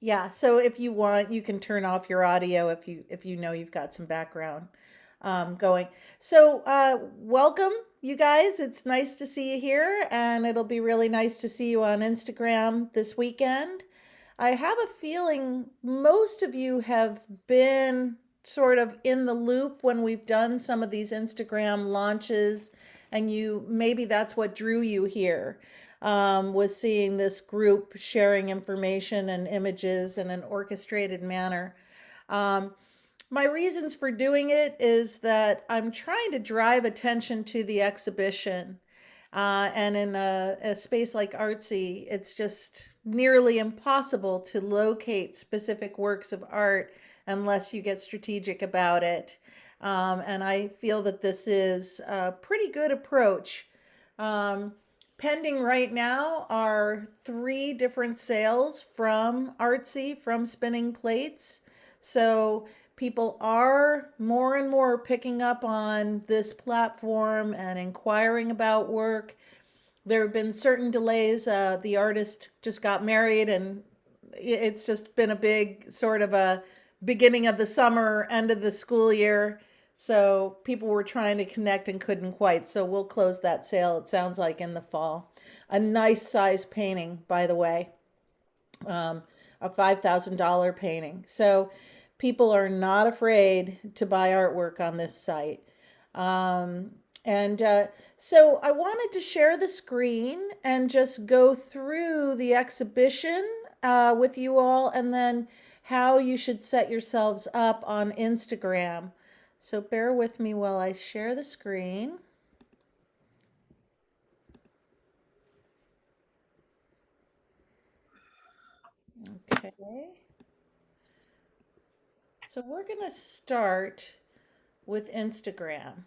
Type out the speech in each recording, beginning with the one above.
Yeah, so if you want, you can turn off your audio if you know you've got some background going. So welcome, you guys. It's nice to see you here, and it'll be really nice to see you on Instagram this weekend. I have a feeling most of you have been sort of in the loop when we've done some of these Instagram launches, and you maybe that's what drew you here, was seeing this group sharing information and images in an orchestrated manner. Um, my reasons for doing it is that I'm trying to drive attention to the exhibition. And in a space like Artsy, it's just nearly impossible to locate specific works of art unless you get strategic about it. And I feel that this is a pretty good approach. Um, Pending right now are three different sales from Artsy, from Spinning Plates. So people are more and more picking up on this platform and inquiring about work. There have been certain delays. The artist just got married, and it's just been a big sort of a beginning of the summer, end of the school year. So people were trying to connect and couldn't quite. So we'll close that sale, it sounds like, in the fall. A nice size painting, by the way, um, a $5,000 painting. So people are not afraid to buy artwork on this site. Um, and so I wanted to share the screen and just go through the exhibition with you all, and then how you should set yourselves up on Instagram. So bear with me while I share the screen. Okay. So we're going to start with Instagram.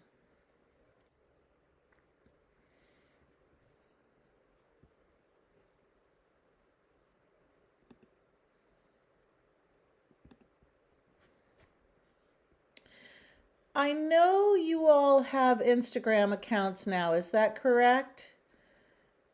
I know you all have Instagram accounts now. Is that correct?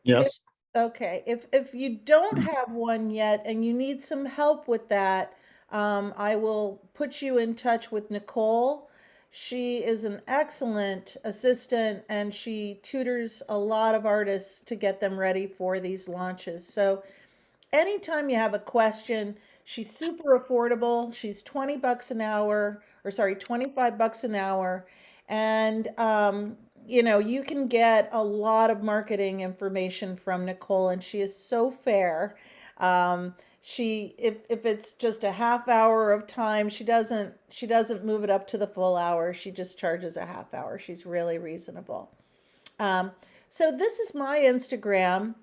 If, Yes. okay, if you don't have one yet and you need some help with that, I will put you in touch with Nicole. She is an excellent assistant and she tutors a lot of artists to get them ready for these launches. So anytime you have a question, she's super affordable. She's 20 bucks an hour, or sorry, 25 bucks an hour. And, you can get a lot of marketing information from Nicole, and she is so fair. If it's just a half hour of time, she doesn't move it up to the full hour. She just charges a half hour. She's really reasonable. Um, so this is my Instagram.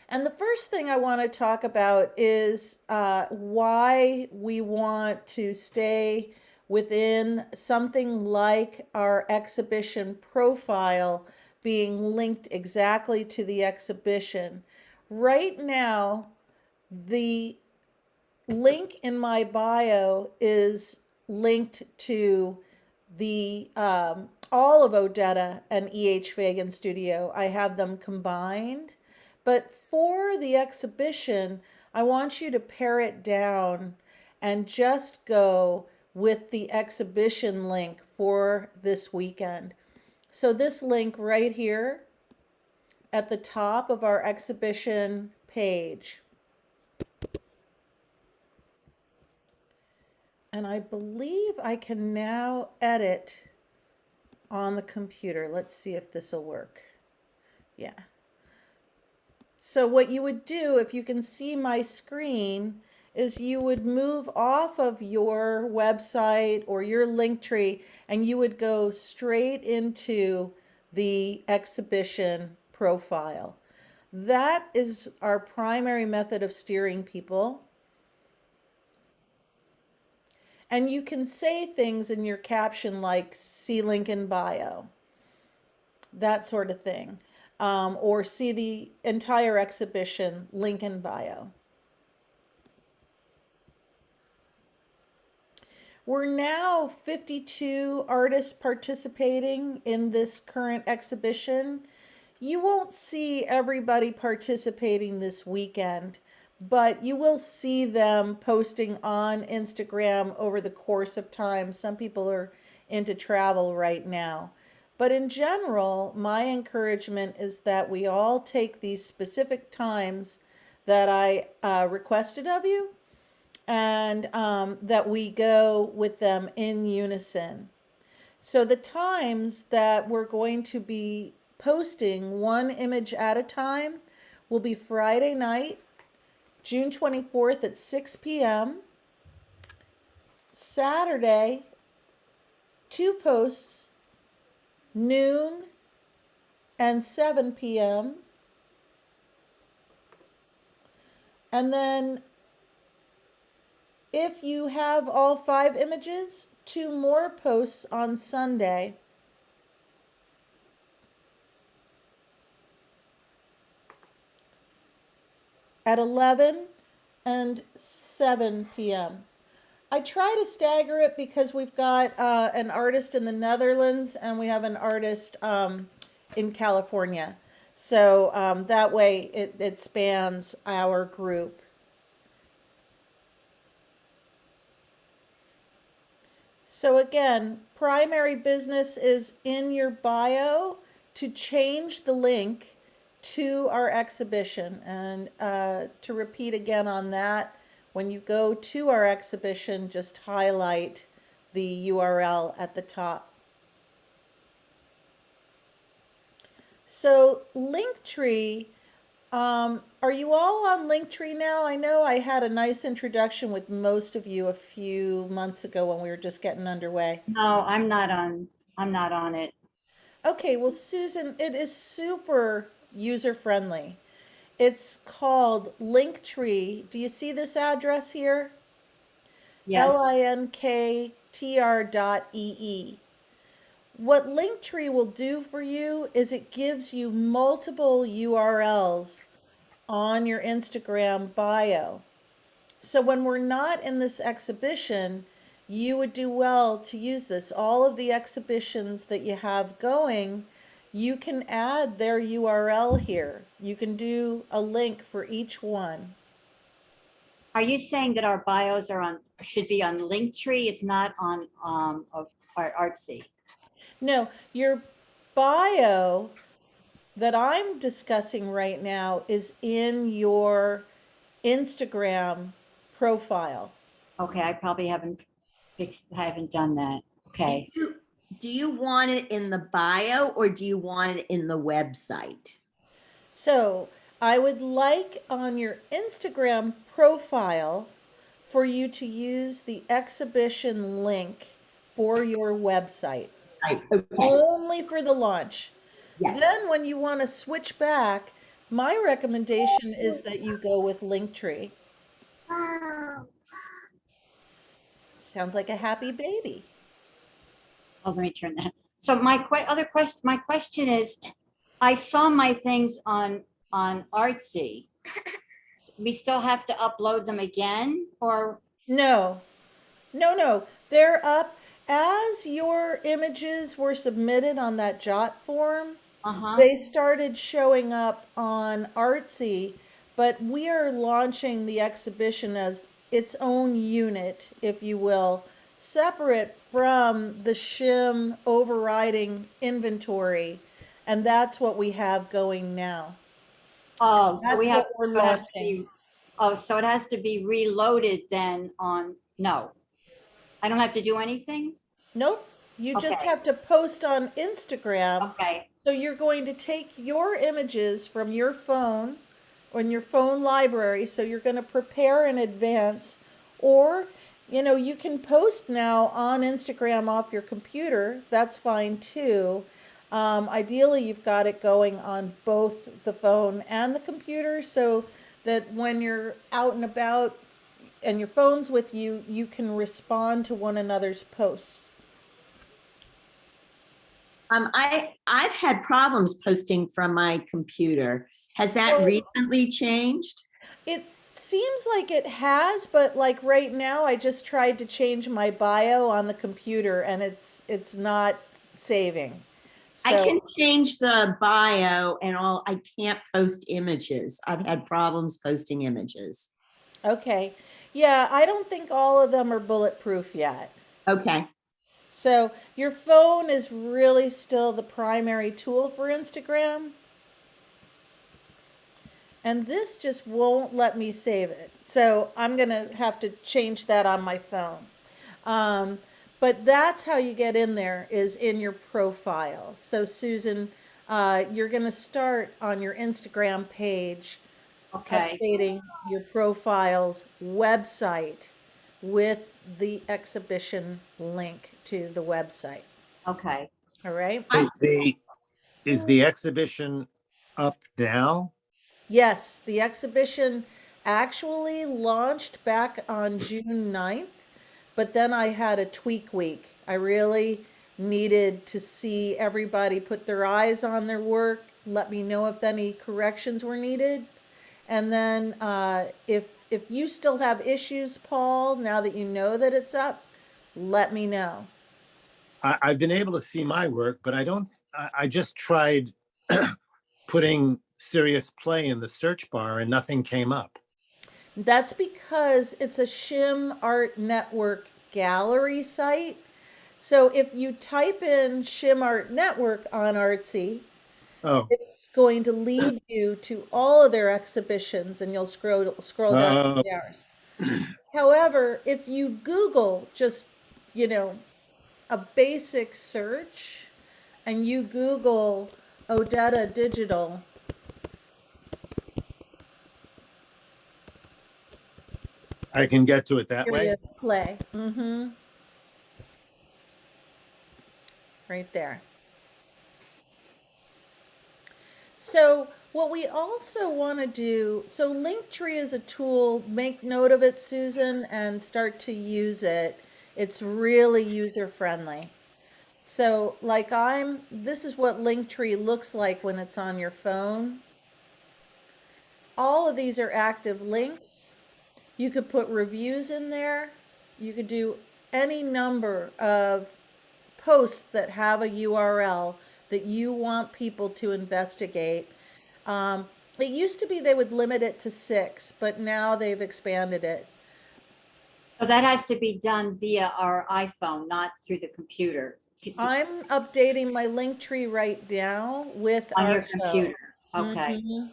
And the first thing I want to talk about is why we want to stay within something like our exhibition profile being linked exactly to the exhibition. Right now, the link in my bio is linked to the all of Odetta and E.H. Fagan Studio. I have them combined. But for the exhibition, I want you to pare it down and just go with the exhibition link for this weekend. So this link right here at the top of our exhibition page. And I believe I can now edit on the computer. Let's see if this will work. Yeah. So what you would do, if you can see my screen, is you would move off of your website or your link tree and you would go straight into the exhibition profile. That is our primary method of steering people. And you can say things in your caption like see link in bio, that sort of thing. Or see the entire exhibition, link in bio. We're now 52 artists participating in this current exhibition. You won't see everybody participating this weekend, but you will see them posting on Instagram over the course of time. Some people are into travel right now. But in general, my encouragement is that we all take these specific times that I requested of you, and that we go with them in unison. So the times that we're going to be posting one image at a time will be Friday night, June 24th at 6 p.m., Saturday, two posts, noon and 7 p.m., and then if you have all 5 images, two more posts on Sunday. At 11 and 7 p.m. I try to stagger it because we've got an artist in the Netherlands and we have an artist in California. So that way it spans our group. So again, primary business is in your bio to change the link to our exhibition. And to repeat again on that, when you go to our exhibition, just highlight the URL at the top. So Linktree, are you all on Linktree now? I know I had a nice introduction with most of you a few months ago when we were just getting underway. No, I'm not on it. Okay, well, Susan, it is super user friendly. It's called Linktree. Do you see this address here? Yes. linktr.ee. What Linktree will do for you is it gives you multiple URLs on your Instagram bio. So when we're not in this exhibition, you would do well to use this. All of the exhibitions that you have going, you can add their URL here. You can do a link for each one. Are you saying that our bios should be on Linktree? It's not on Artsy. No, your bio that I'm discussing right now is in your Instagram profile. Okay, I probably haven't done that. Okay. Do you want it in the bio or do you want it in the website? So I would like on your Instagram profile for you to use the exhibition link for your website, Right. Okay. only for the launch. Yeah. Then when you want to switch back, my recommendation is that you go with Linktree. Sounds like a happy baby. Oh, let me turn that. So my question is, I saw my things on Artsy. We still have to upload them again, or No, no. They're up as your images were submitted on that Jot form. uh-huh. They started showing up on Artsy, but we are launching the exhibition as its own unit, if you will, separate from the shim overriding inventory. And that's what we have going now. Oh, so That's we have, what we're so it has to launching. be, oh, so it has to be reloaded then no, I don't have to do anything? Nope. You just Okay, have to post on Instagram. okay. So you're going to take your images from your phone or in your phone library. So you're going to prepare in advance. Or, you can post now on Instagram off your computer. That's fine too. Ideally, you've got it going on both the phone and the computer so that when you're out and about and your phone's with you, you can respond to one another's posts. I've had problems posting from my computer. Has that Well, recently changed? it seems like it has, but like right now, I just tried to change my bio on the computer and it's not saving. I can So, change the bio and all. I can't post images. I've had problems posting images. Okay. Yeah, I don't think all of them are bulletproof yet. Okay. So your phone is really still the primary tool for Instagram. And this just won't let me save it. So I'm going to have to change that on my phone. Um, but that's how you get in there, is in your profile. So Susan, you're going to start on your Instagram page Okay, updating your profile's website with the exhibition link to the website. okay. All right. I, Is the exhibition up now? Yes, the exhibition actually launched back on June 9th, but then I had a tweak week. I really needed to see everybody put their eyes on their work, let me know if any corrections were needed. And then if you still have issues, Paul, now that you know that it's up, let me know. I've been able to see my work, but I don't. I just tried putting Serious Play in the search bar, and nothing came up. That's because it's a Shim Art Network gallery site. So if you type in Shim Art Network on Artsy, Oh, it's going to lead you to all of their exhibitions, and you'll scroll down to oh, theirs. However, if you Google just, you know, a basic search, and you Google ODETTA Digital, I can get to it that way. Curious Play, right there. So what we also want to do, so Linktree is a tool, make note of it, Susan, and start to use it. It's really user friendly. So like this is what Linktree looks like when it's on your phone. All of these are active links. You could put reviews in there. You could do any number of posts that have a URL that you want people to investigate. It used to be they would limit it to 6, but now they've expanded it. So that has to be done via our iPhone, not through the computer. I'm updating my link tree right now with On our your show. computer. Okay, Mhm.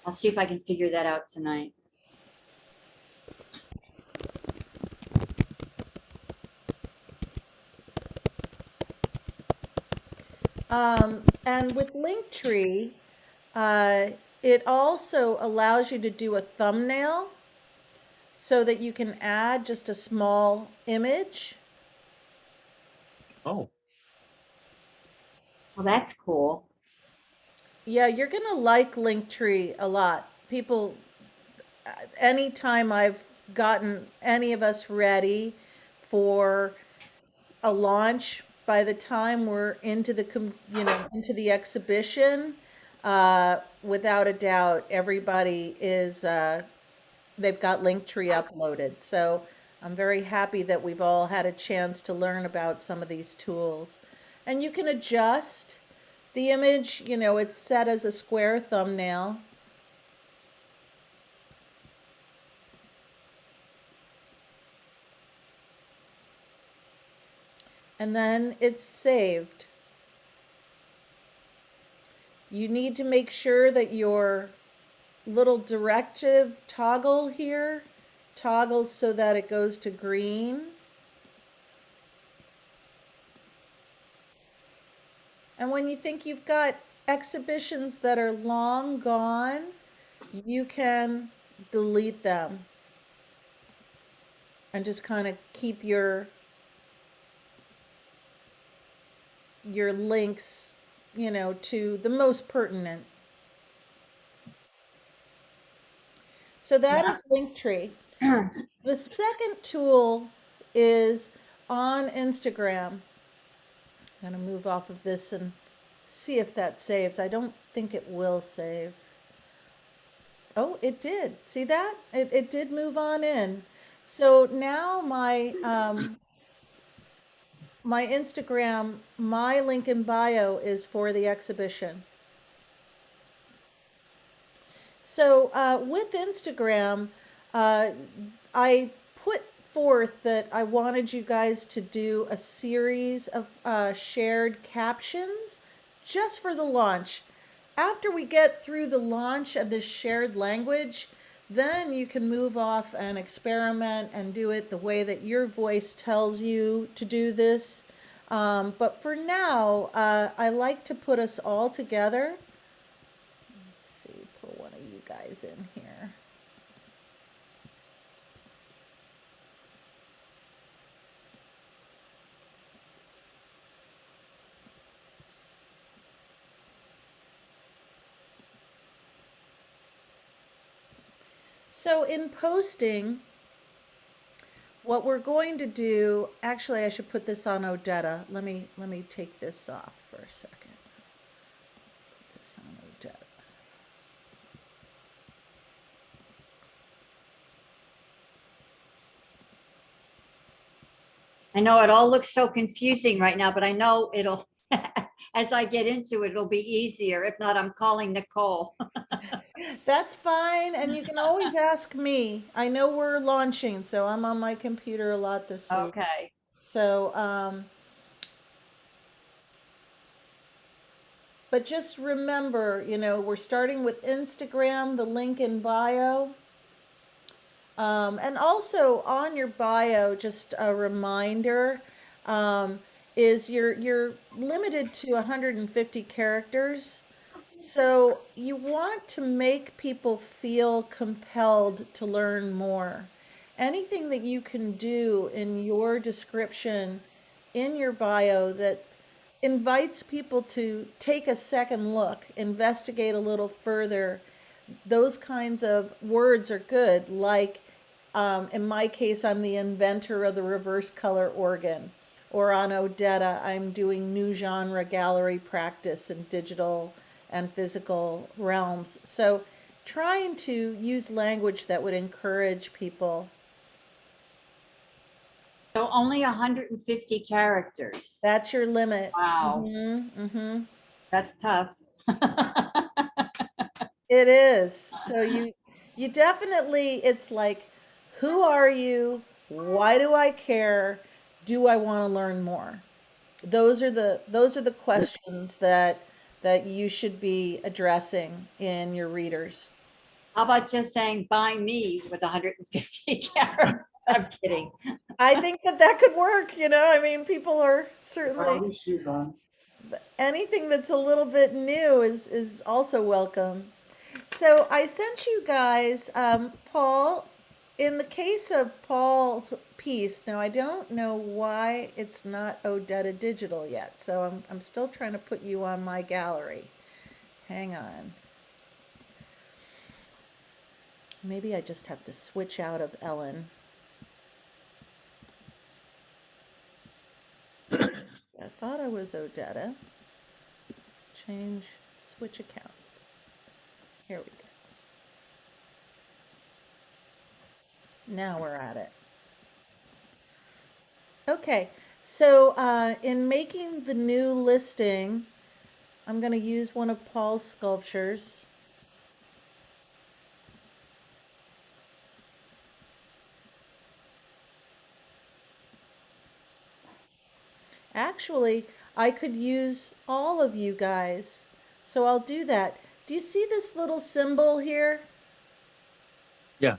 I'll see if I can figure that out tonight. And with Linktree, it also allows you to do a thumbnail so that you can add just a small image. Oh, Well, that's cool. Yeah, you're gonna like Linktree a lot. People, anytime I've gotten any of us ready for a launch, by the time we're into into the exhibition, without a doubt, everybody is they've got Linktree uploaded. So I'm very happy that we've all had a chance to learn about some of these tools. And you can adjust the image, it's set as a square thumbnail. And then it's saved. You need to make sure that your little directive toggle here toggles so that it goes to green. And when you think you've got exhibitions that are long gone, you can delete them and just kind of keep your links, to the most pertinent. So that is Linktree. The second tool is on Instagram. I'm going to move off of this and see if that saves. I don't think it will save. Oh, it did. See that? It did move on in. So now my Instagram, my link in bio is for the exhibition. So with Instagram, I put forth that I wanted you guys to do a series of shared captions just for the launch. After we get through the launch of this shared language, then you can move off and experiment and do it the way that your voice tells you to do this. But for now, I like to put us all together. Let's see, put one of you guys in here. So in posting, what we're going to do, actually I should put this on ODETTA. Let me take this off for a second. Put this on ODETTA. I know it all looks so confusing right now, but I know it'll, as I get into it, it'll be easier. If not, I'm calling Nicole. That's fine, and you can always ask me. I know we're launching, so I'm on my computer a lot this week. Okay. So, but just remember, we're starting with Instagram, the link in bio. And also on your bio, just a reminder, is you're limited to 150 characters. So you want to make people feel compelled to learn more. Anything that you can do in your description, in your bio, that invites people to take a second look, investigate a little further. Those kinds of words are good. Like, in my case, I'm the inventor of the reverse color organ. Or on ODETTA, I'm doing new genre gallery practice in digital and physical realms. So trying to use language that would encourage people. So only 150 characters. That's your limit. Wow. That's tough. It is. So you definitely, it's like, who are you? Why do I care? Do I want to learn more? Those are the questions that you should be addressing in your readers. How about just saying buy me with 150 characters? I'm kidding. I think that could work, I mean, people are certainly, Shoes on. anything that's a little bit new is also welcome. So I sent you guys, Paul, in the case of Paul's piece, now I don't know why it's not ODETTA Digital yet, so I'm still trying to put you on my gallery. Hang on. Maybe I just have to switch out of Ellen. I thought I was ODETTA. Change, switch accounts. Here we go. Now we're at it. Okay, so in making the new listing, I'm going to use one of Paul's sculptures. Actually, I could use all of you guys, so I'll do that. Do you see this little symbol here? Yeah.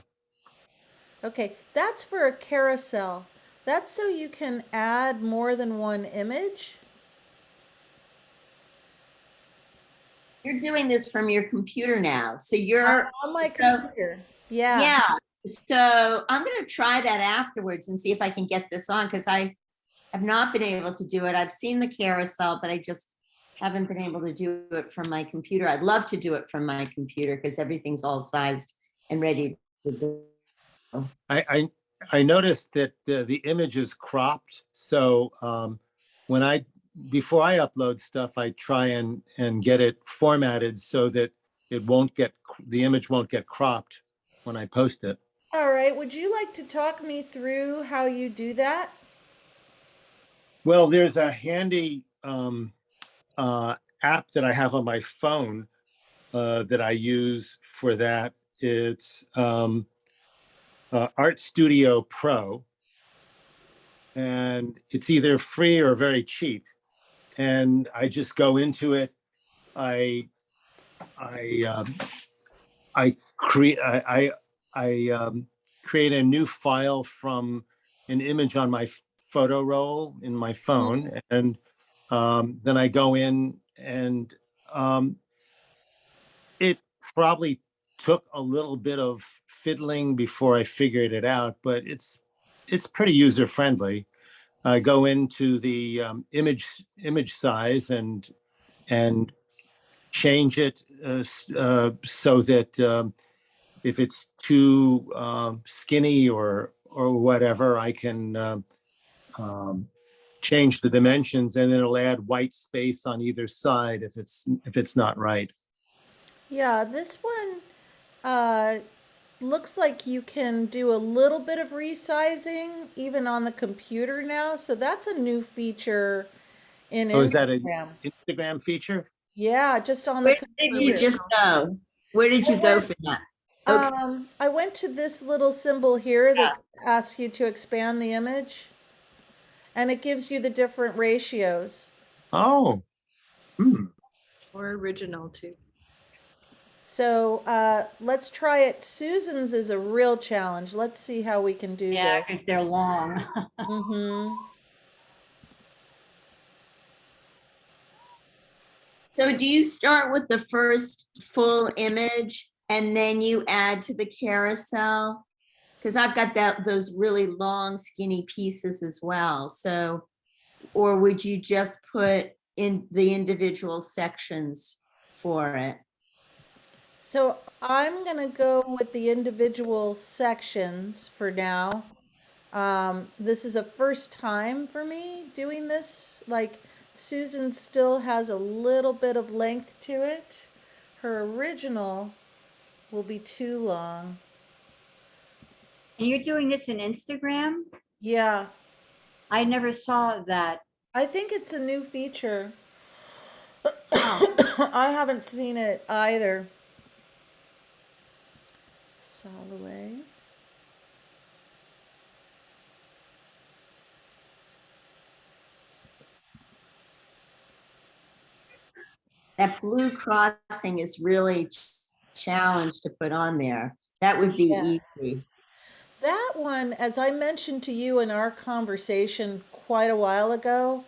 Okay, that's for a carousel. That's so you can add more than one image. You're doing this from your computer now. So you're On my so- computer. Yeah. Yeah. So I'm going to try that afterwards and see if I can get this on, because I have not been able to do it. I've seen the carousel, but I just haven't been able to do it from my computer. I'd love to do it from my computer because everything's all sized and ready to go. I noticed that the image is cropped. So when before I upload stuff, I try and get it formatted so that the image won't get cropped when I post it. All right. Would you like to talk me through how you do that? Well, there's a handy app that I have on my phone that I use for that. It's Art Studio Pro, and it's either free or very cheap. And I just go into it. I I I create create a new file from an image on my photo roll in my phone, and then I go in, and um, it probably took a little bit of fiddling before I figured it out, but it's pretty user friendly. I go into the image size and change it so that if it's too skinny or whatever, I can um, change the dimensions, and it'll add white space on either side if it's not right. Yeah, this one uh, looks like you can do a little bit of resizing even on the computer now. So that's a new feature in Oh, is that an Instagram. Instagram feature? Yeah, just on the Where did you computer. just go? Where did you go for that? Okay. I went to this little symbol here that asks you to expand the image, and it gives you the different ratios. Oh, hmm. Or original too. So let's try it. Susan's is a real challenge. Let's see how we can do Yeah, this. because they're long. Mm-hmm. So do you start with the first full image and then you add to the carousel? Because I've got those really long skinny pieces as well. So, or would you just put in the individual sections for it? So I'm going to go with the individual sections for now. This is a first time for me doing this. Like Susan still has a little bit of length to it. Her original will be too long. And you're doing this in Instagram? Yeah, I never saw that. I think it's a new feature. Oh, I haven't seen it either. Soloway. That blue crossing is really challenge to put on there. That would be Yeah. easy. That one, as I mentioned to you in our conversation quite a while ago,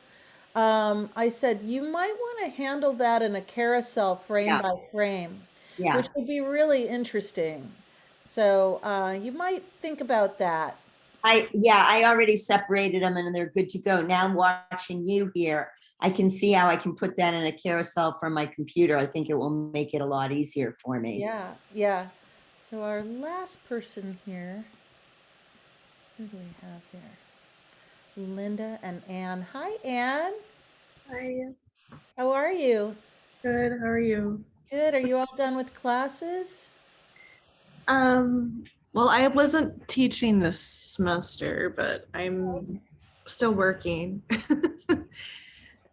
I said you might want to handle that in a carousel frame yeah, by frame, Yeah. which would be really interesting. So you might think about that. I already separated them and they're good to go. Now I'm watching you here. I can see how I can put that in a carousel from my computer. I think it will make it a lot easier for me. Yeah, yeah. So our last person here, who do we have here? Linda and Anne. Hi, Anne. Hi, How are you? good. How are you? Good. Are you all done with classes? Well, I wasn't teaching this semester, but I'm still working.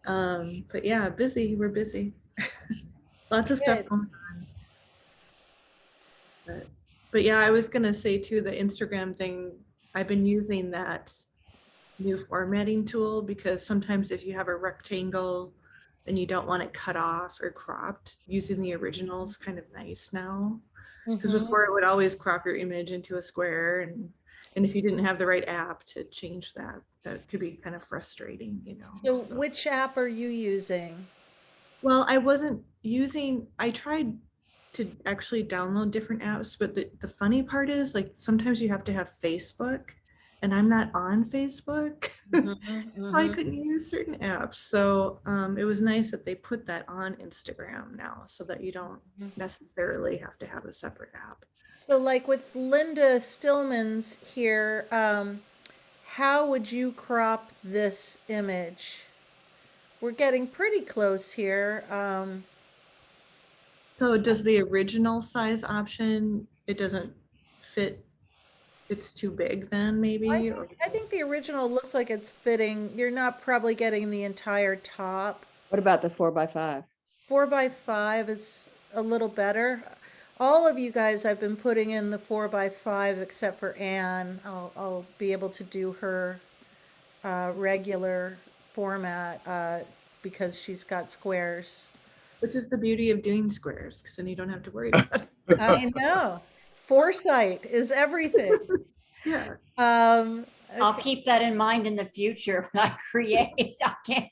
But yeah, busy. We're busy. Lots of stuff Good. going on. But yeah, I was gonna say too, the Instagram thing, I've been using that new formatting tool because sometimes if you have a rectangle and you don't want it cut off or cropped, using the original is kind of nice now. Because Mhm. before it would always crop your image into a square, and if you didn't have the right app to change that, that could be kind of frustrating, you know. So So, which app are you using? well, I wasn't using, I tried to actually download different apps, but the funny part is like sometimes you have to have Facebook, and I'm not on Facebook. So I couldn't use certain apps. So it was nice that they put that on Instagram now so that you don't necessarily have to have a separate app. So like with Linda Stillman's here, how would you crop this image? We're getting pretty close here. So does the original size option, it doesn't fit, it's too big then maybe? Or I think the original looks like it's fitting. You're not probably getting the entire top. What about the 4x5? 4x5 is a little better. All of you guys, I've been putting in the 4x5 except for Anne. I'll be able to do her regular format because she's got squares. Which is the beauty of doing squares, because then you don't have to worry about it. I know. Foresight is everything. Yeah. I'll Okay. keep that in mind in the future when I create. I can't,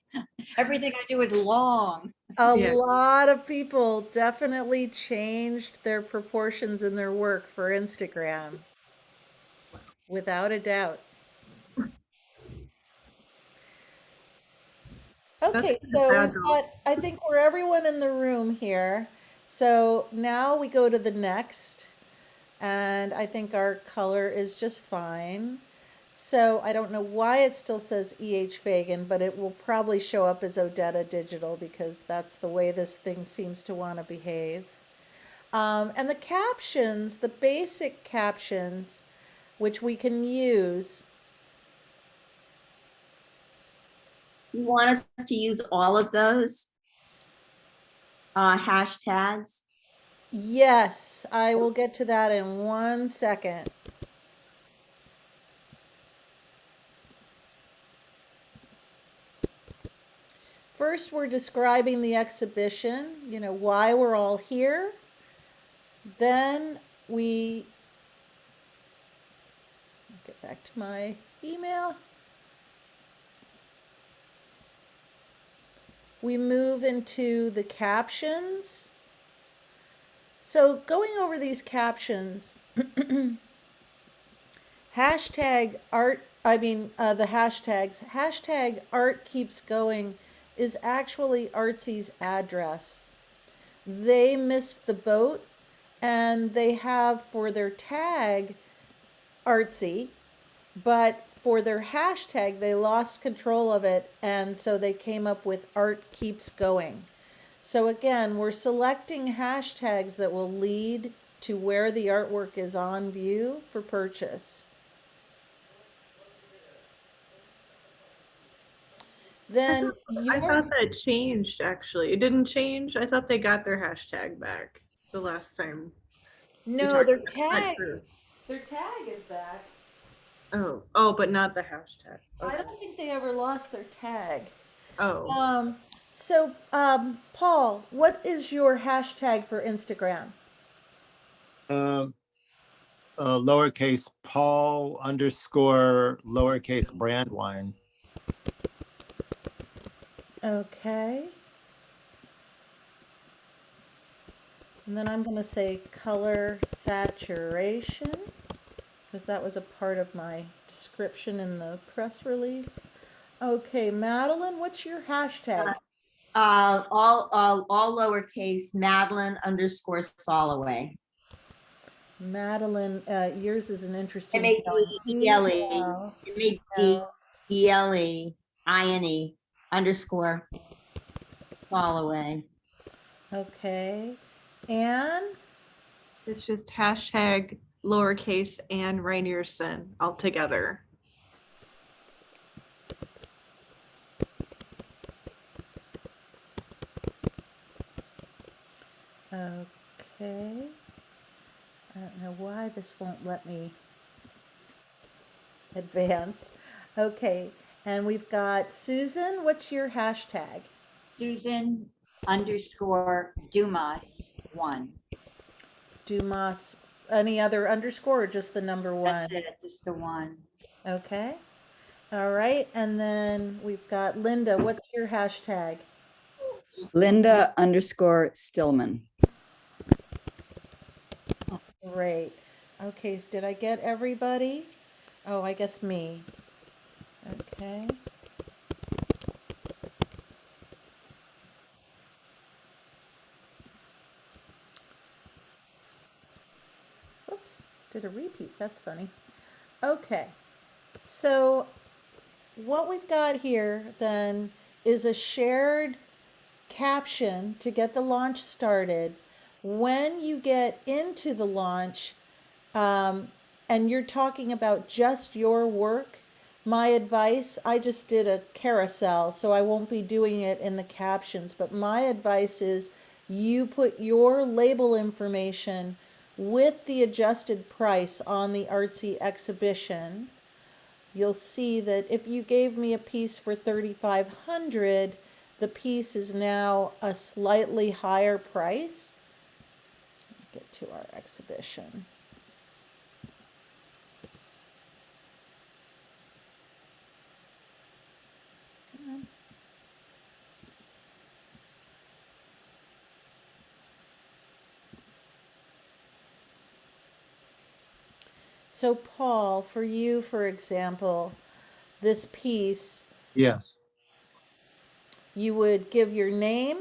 everything I do is long. A Yeah. lot of people definitely changed their proportions in their work for Instagram, without a doubt. Okay, That's so bad we've though. got, I think we're everyone in the room here. So now we go to the next, and I think our color is just fine. So I don't know why it still says EH Fagan, but it will probably show up as ODETTA Digital because that's the way this thing seems to want to behave. And the captions, the basic captions, which we can use. You want us to use all of those hashtags? Yes, I will get to that in 1 second. First, we're describing the exhibition, why we're all here. Then we get back to my email. We move into the captions. So going over these captions, hashtag art, the hashtags, hashtag art keeps going is actually Artsy's address. They missed the boat and they have for their tag Artsy, but for their hashtag, they lost control of it. And so they came up with art keeps going. So again, we're selecting hashtags that will lead to where the artwork is on view for purchase. Then I thought that changed actually. It didn't change. I thought they got their hashtag back the last time. no, That's not true. their tag is back. Oh, but not the hashtag. I Okay. don't think they ever lost their tag. Oh, Paul, what is your hashtag for Instagram? Um, lowercase Paul underscore lowercase Brandwine. Okay. And then I'm going to say color saturation because that was a part of my description in the press release. Okay, Madeline, what's your hashtag? All lowercase Madeline underscore Soloway. Madeline, yours is an interesting spelling. M-A-D-E-L-E, M-A-D-E-L-E-I-N-E underscore Soloway. Okay. Anne? it's just hashtag lowercase and Rainierson all together. Okay. I don't know why this won't let me advance. Okay. And we've got Susan. What's your hashtag? Susan underscore Dumas 1. Dumas. Any other underscore or just the number 1? That's it, just the 1. Okay. All right. And then we've got Linda. What's your hashtag? Linda underscore Stillman. Great. Okay. Did I get everybody? Oh, I guess me. Okay. Oops. Did a repeat. That's funny. Okay. So what we've got here then is a shared caption to get the launch started. When you get into the launch and you're talking about just your work, my advice, I just did a carousel, so I won't be doing it in the captions, but my advice is you put your label information with the adjusted price on the Artsy exhibition, you'll see that if you gave me a piece for 3,500, the piece is now a slightly higher price. Get to our exhibition. Come on. So Paul, for you, for example, this piece, Yes. you would give your name,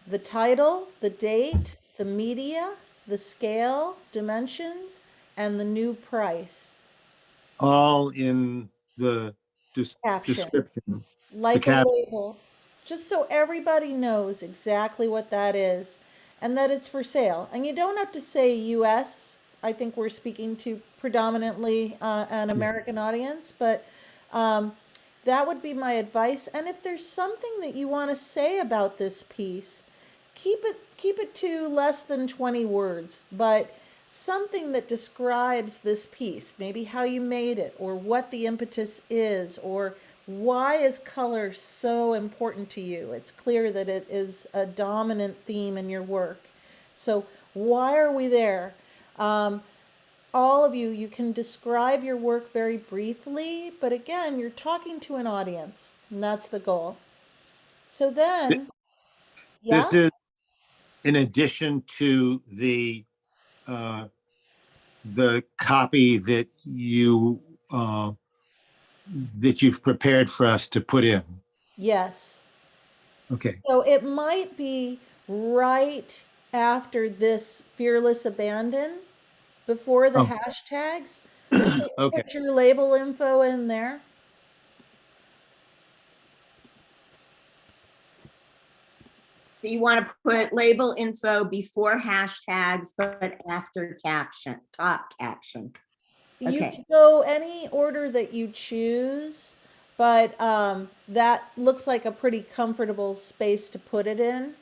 the title, the date, the media, the scale, dimensions, and the new price. All in the Caption. description, the Like a cap. label, just so everybody knows exactly what that is and that it's for sale. And you don't have to say US. I think we're speaking to predominantly an American audience, but um, that would be my advice. And if there's something that you want to say about this piece, keep it to less than 20 words, but something that describes this piece, maybe how you made it or what the impetus is or why is color so important to you? It's clear that it is a dominant theme in your work. So why are we there? All of you, you can describe your work very briefly, but again, you're talking to an audience, and that's the goal. So then, yeah, This is in addition to the copy that you've prepared for us to put in. yes. Okay. So it might be right after this fearless abandon, before the Oh, hashtags. okay. Put your label info in there. So you want to put label info before hashtags, but after caption, top caption. You Okay. can go any order that you choose, but that looks like a pretty comfortable space to put it in.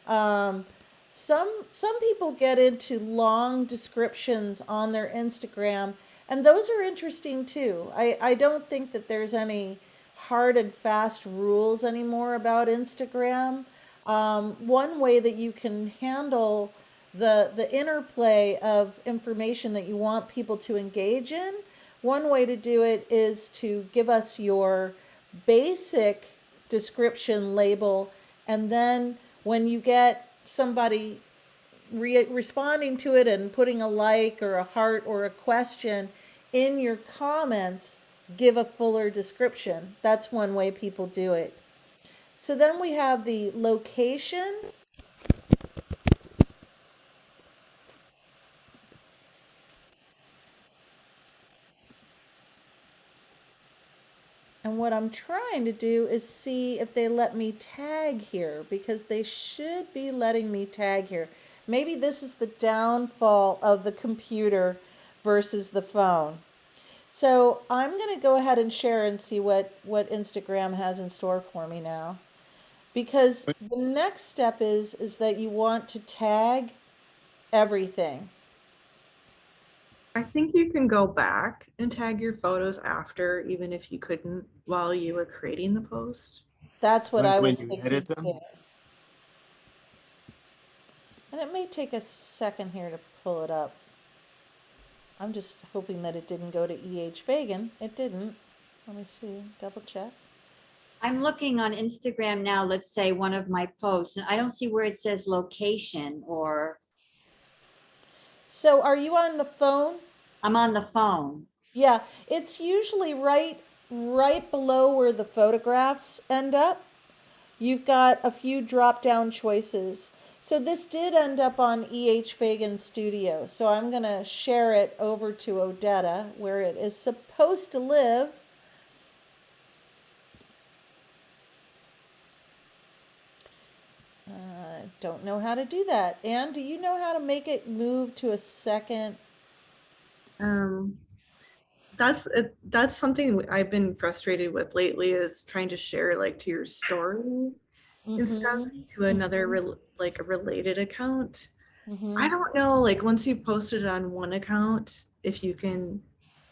Um, some people get into long descriptions on their Instagram, and those are interesting too. I don't think that there's any hard and fast rules anymore about Instagram. One way that you can handle the interplay of information that you want people to engage in, one way to do it is to give us your basic description label, and then when you get somebody responding to it and putting a like or a heart or a question in your comments, give a fuller description. That's one way people do it. So then we have the location. And what I'm trying to do is see if they let me tag here, because they should be letting me tag here. Maybe this is the downfall of the computer versus the phone. So I'm going to go ahead and share and see what Instagram has in store for me now. Because the next step is that you want to tag everything. I think you can go back and tag your photos after, even if you couldn't while you were creating the post. That's what When I when was you thinking edit them? too. And it may take a second here to pull it up. I'm just hoping that it didn't go to E.H. Fagan. It didn't. Let me see, double check. I'm looking on Instagram now, let's say one of my posts, and I don't see where it says location, or So are you on the phone? I'm on the phone. Yeah, it's usually right below where the photographs end up. You've got a few drop down choices. So this did end up on E.H. Fagan Studio. So I'm going to share it over to ODETTA, where it is supposed to live. Don't know how to do that. Anne, do you know how to make it move to a second? Um, that's something I've been frustrated with lately, is trying to share like to your story. and stuff Mhm, to another like a related account. I mhm. don't know, like once you posted it on one account, if you can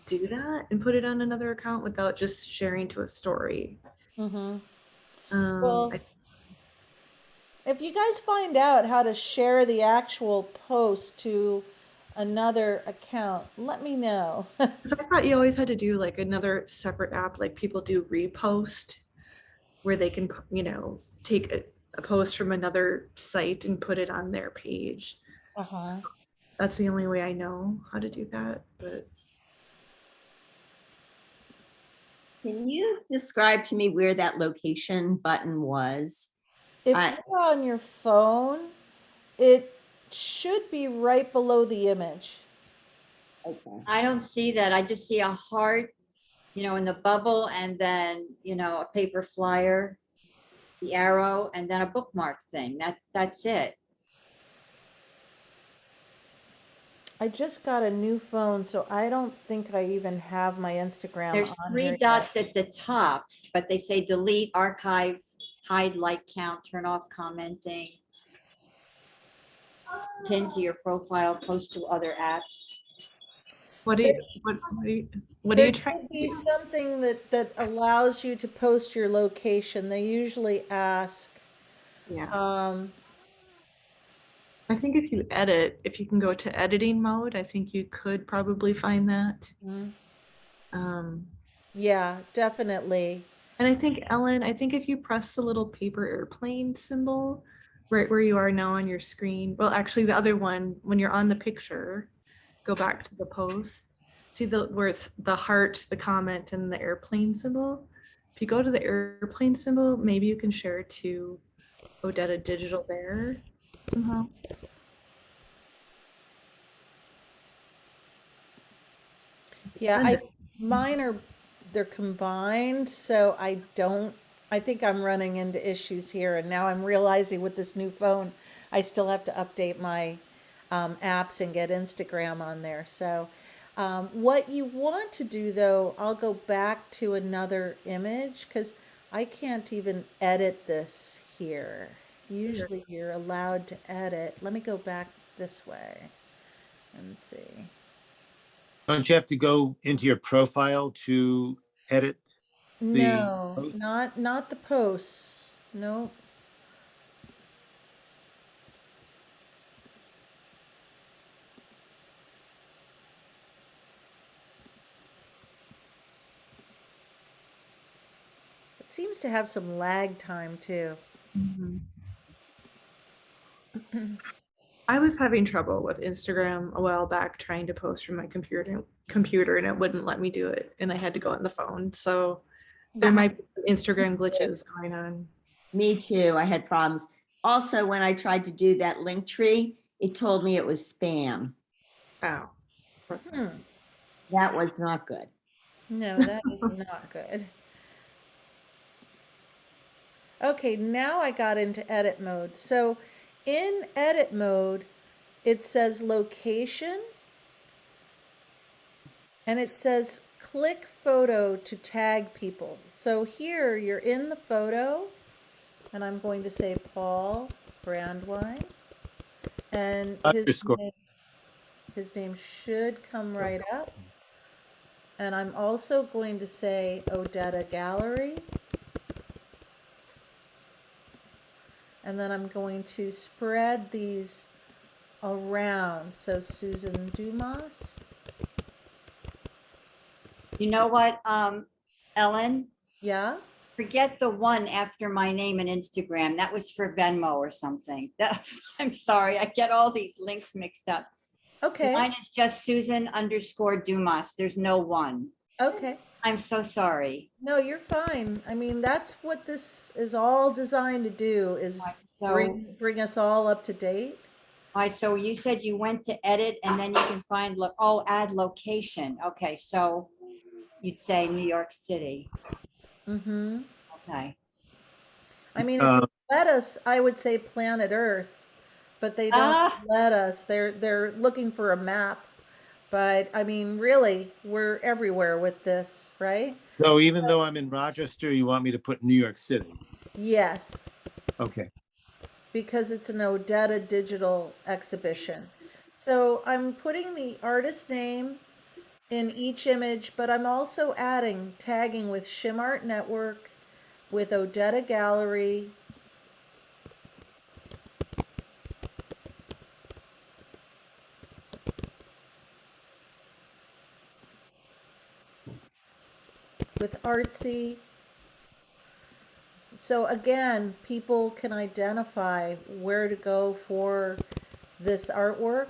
do that and put it on another account without just sharing to a story. Mhm. Um, Well, I, if you guys find out how to share the actual post to another account, let me know. 'Cause I thought you always had to do like another separate app, like people do repost, where they can, take a post from another site and put it on their page. Uh-huh. That's the only way I know how to do that, but Can you describe to me where that location button was? If I, you're on your phone, it should be right below the image. okay. I don't see that. I just see a heart, in the bubble, and then, a paper flyer, the arrow, and then a bookmark thing. That's it. I just got a new phone, so I don't think I even have my Instagram There's on three here yet. dots at the top, but they say delete, archive, hide, like, count, turn off commenting, pin to your profile, post to other apps. what do There, you, what are there you trying should to be do? something that allows you to post your location. They usually ask. Yeah. Um, I think if you can go to editing mode, I think you could probably find that. mm, Um, yeah, definitely. and I think, Ellen, I think if you press the little paper airplane symbol right where you are now on your screen, well, actually, the other one, when you're on the picture, go back to the post. See where it's the heart, the comment, and the airplane symbol. If you go to the airplane symbol, maybe you can share to ODETTA Digital there somehow. Yeah, Send it. mine are they're combined, so I think I'm running into issues here, and now I'm realizing with this new phone, I still have to update my apps and get Instagram on there. So, what you want to do though, I'll go back to another image because I can't even edit this here. Usually you're allowed to edit. Let me go back this way and see. Don't you have to go into your profile to edit the No, post? not the posts. No. It seems to have some lag time too. Mhm. I was having trouble with Instagram a while back trying to post from my computer and it wouldn't let me do it and I had to go on the phone. So there might be some Instagram glitches going on. Me too. I had problems. Also, when I tried to do that link tree, it told me it was spam. Oh, that's Hmm. That was not good. No, that is not good. Okay, now I got into edit mode. So in edit mode, it says location and it says click photo to tag people. So here you're in the photo and I'm going to say Paul Brandwine and Underscore. his name should come right up. And I'm also going to say Odetta Gallery. And then I'm going to spread these around. So Susan Dumas. You know what, Ellen? Yeah. Forget the one after my name and Instagram. That was for Venmo or something. I'm sorry, I get all these links mixed up. Okay. Mine is just Susan_Dumas. There's no one. Okay. I'm so sorry. No, you're fine. I mean, that's what this is all designed to do is So, bring us all up to date. so you said you went to edit and then you can find, add location. Okay, so you'd say New York City. Mm-hmm. Okay. I mean, if Uh, it let us, I would say planet Earth, but they don't Ah, let us. They're looking for a map. But I mean, really, we're everywhere with this, right? so even though I'm in Rochester, you want me to put New York City? Yes. Okay. because it's an ODETTA Digital exhibition. So I'm putting the artist name in each image, but I'm also adding tagging with ShimArt Network, with ODETTA Gallery, with Artsy. So again, people can identify where to go for this artwork.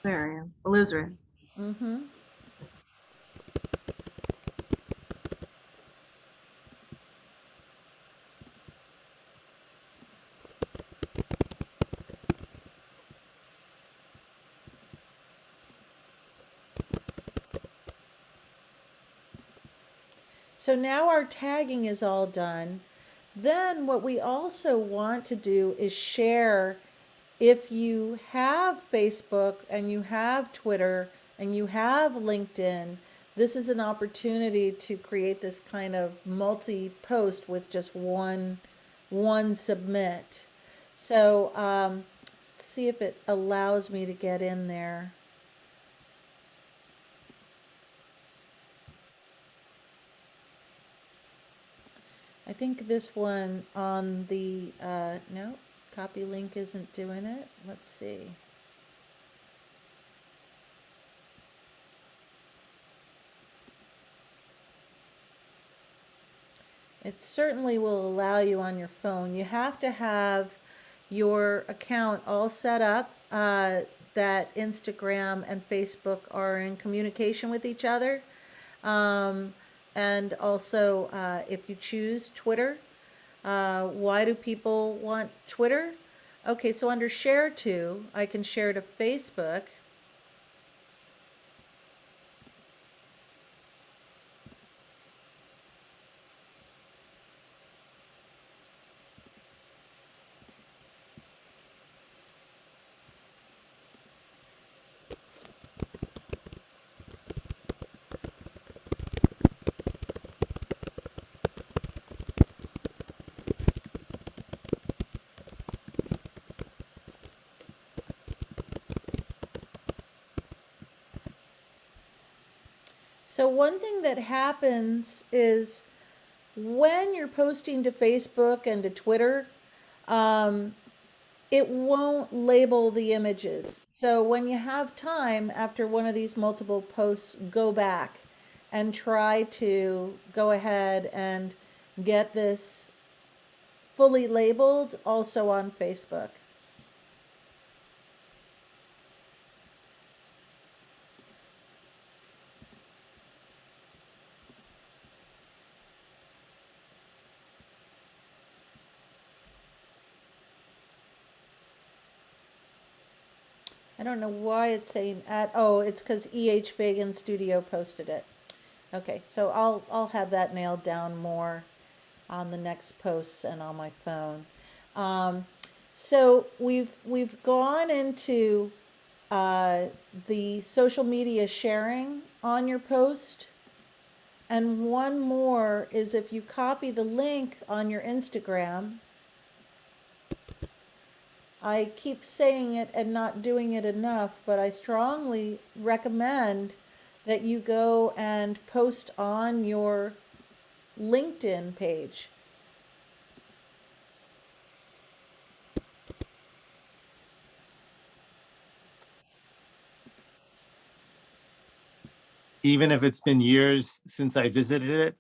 There I am, Elizabeth. Mm-hmm. So now our tagging is all done. Then what we also want to do is share. If you have Facebook and you have Twitter and you have LinkedIn, this is an opportunity to create this kind of multi-post with just one submit. So let's see if it allows me to get in there. I think this one on the, no, copy link isn't doing it. Let's see. It certainly will allow you on your phone. You have to have your account all set up, that Instagram and Facebook are in communication with each other. And also, if you choose Twitter, why do people want Twitter? Okay, so under share to, I can share to Facebook. So one thing that happens is when you're posting to Facebook and to Twitter, um, it won't label the images. So when you have time after one of these multiple posts, go back and try to go ahead and get this fully labeled also on Facebook. I don't know why it's saying at, oh, it's because EH Fagan Studio posted it. Okay, so I'll have that nailed down more on the next posts and on my phone. So we've gone into the social media sharing on your post. And one more is if you copy the link on your Instagram. I keep saying it and not doing it enough, but I strongly recommend that you go and post on your LinkedIn page. Even if it's been years since I visited it?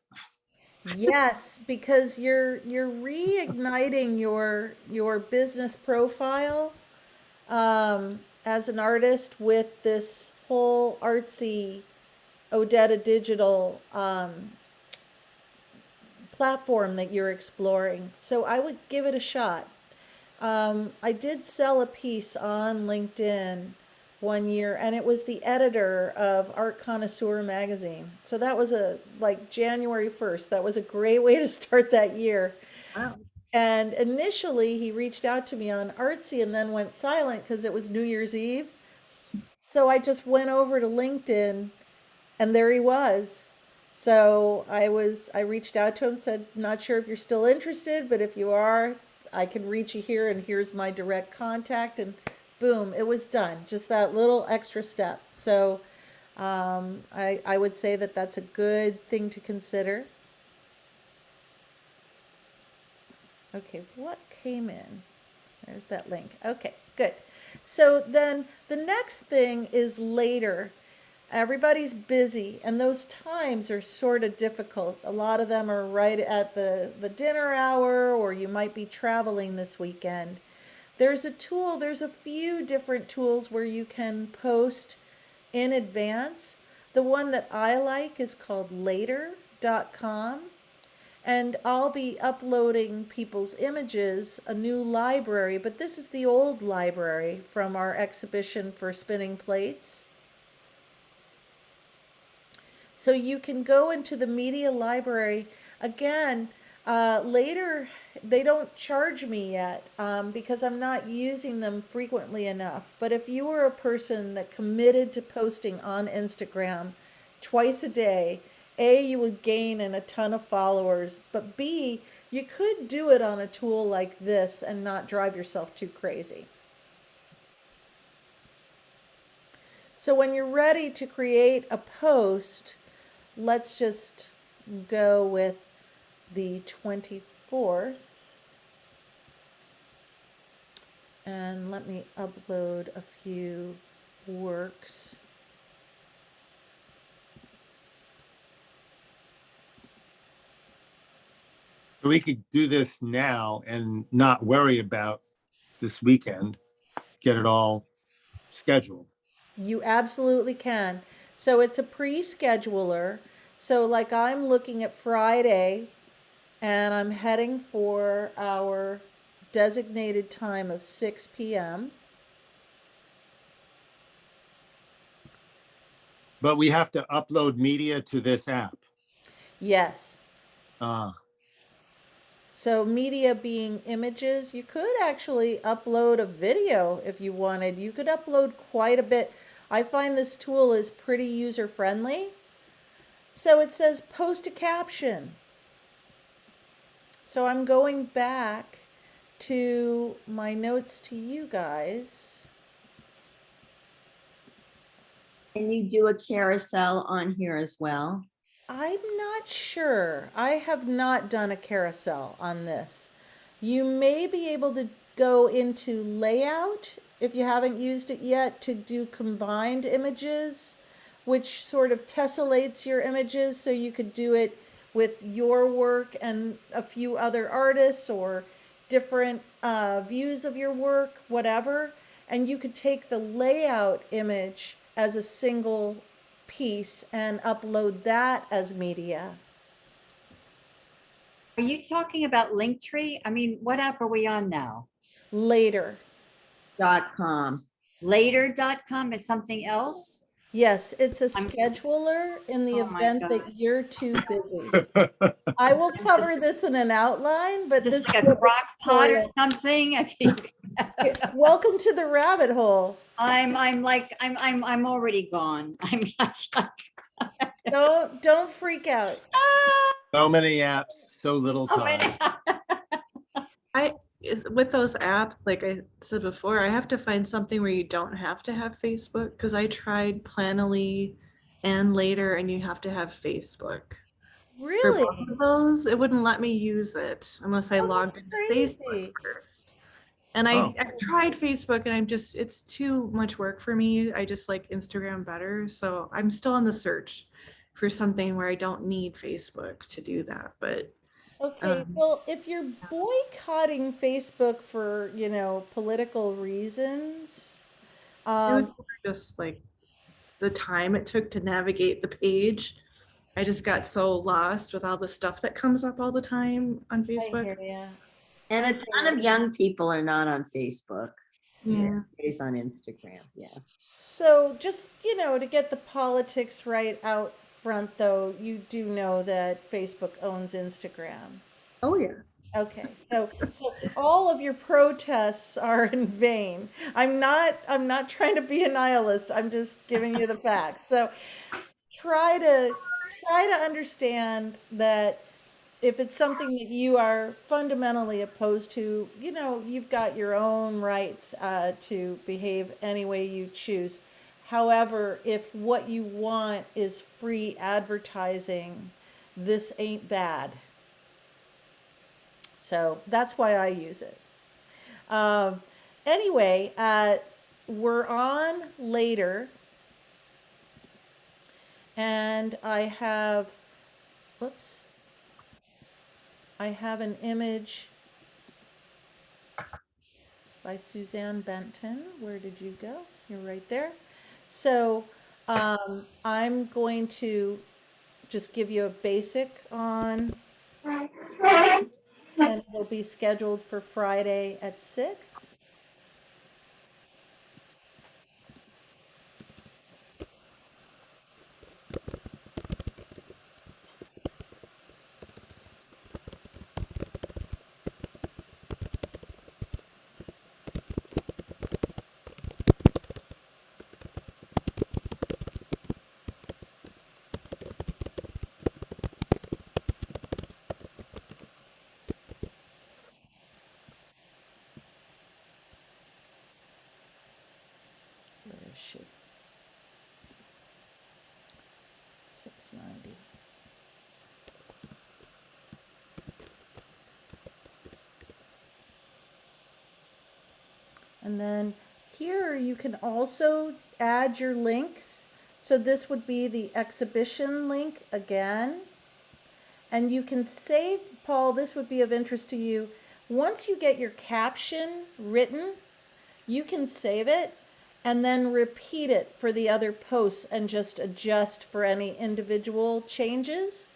Yes, because you're reigniting your business profile as an artist with this whole artsy ODETTA Digital platform that you're exploring. So I would give it a shot. I did sell a piece on LinkedIn one year, and it was the editor of Art Connoisseur magazine. So that was like January 1st. That was a great way to start that year. Wow. And initially, he reached out to me on Artsy and then went silent because it was New Year's Eve. So I just went over to LinkedIn And there he was. So I reached out to him, said, not sure if you're still interested, but if you are, I can reach you here, and here's my direct contact. And boom, it was done. Just that little extra step. So I would say that that's a good thing to consider. Okay, what came in? There's that link. Okay, good. So then the next thing is later. Everybody's busy, and those times are sort of difficult. A lot of them are right at the dinner hour, or you might be traveling this weekend. There's a few different tools where you can post in advance. The one that I like is called later.com. And I'll be uploading people's images, a new library, but this is the old library from our exhibition for spinning plates. So you can go into the media library. Again, later, they don't charge me yet because I'm not using them frequently enough. But if you were a person that committed to posting on Instagram twice a day, A, you would gain in a ton of followers, but B, you could do it on a tool like this and not drive yourself too crazy. So when you're ready to create a post, let's just go with the 24th. And let me upload a few works. So we could do this now and not worry about this weekend, get it all scheduled. You absolutely can. So it's a pre-scheduler. So like I'm looking at Friday and I'm heading for our designated time of 6 p.m. But we have to upload media to this app. Yes. Ah, So media being images, you could actually upload a video if you wanted. You could upload quite a bit. I find this tool is pretty user friendly. So it says post a caption. So I'm going back to my notes to you guys. Can you do a carousel on here as well? I'm not sure. I have not done a carousel on this. You may be able to go into layout if you haven't used it yet to do combined images, which sort of tessellates your images so you could do it with your work and a few other artists or different views of your work, whatever. And you could take the layout image as a single piece and upload that as media. Are you talking about Linktree? I mean, what app are we on now? Later. .com. Later.com is something else? Yes, it's a I'm- scheduler in the Oh my event God. that you're too busy. I will cover this in an outline, but This this is like is a what the crock pot or tutorial- something? Welcome to the rabbit hole. I'm already gone. I'm just like, Don't freak out. so many apps, so little oh time. With those apps, like I said before, I have to find something where you don't have to have Facebook because I tried Planoly and later, and you have to have Facebook. For Really? both of those, it wouldn't let me use it unless I Oh, logged that's into crazy. Facebook first. And Oh. I tried Facebook and it's too much work for me. I just like Instagram better. So I'm still on the search for something where I don't need Facebook to do that. But Okay, well, if you're boycotting Facebook for, political reasons, it was um, just like the time it took to navigate the page. I just got so lost with all the stuff that comes up all the time on I Facebook. hear ya. And a ton of young people are not on Facebook. Yeah. It's on Instagram. Yeah. So just, to get the politics right out front, though, you do know that Facebook owns Instagram. Oh yes. Okay, so all of your protests are in vain. I'm not trying to be a nihilist. I'm just giving you the facts. So try to understand that if it's something that you are fundamentally opposed to, you've got your own rights to behave any way you choose. However, if what you want is free advertising, this ain't bad. So that's why I use it. Um, anyway, we're on later, and whoops, I have an image by Suzanne Benton. Where did you go? You're right there. So I'm going to just give you a basic on, and it'll be scheduled for Friday at 6. Where is she? 690. And then here you can also add your links. So this would be the exhibition link again. And you can save, Paul, this would be of interest to you. Once you get your caption written, you can save it and then repeat it for the other posts and just adjust for any individual changes.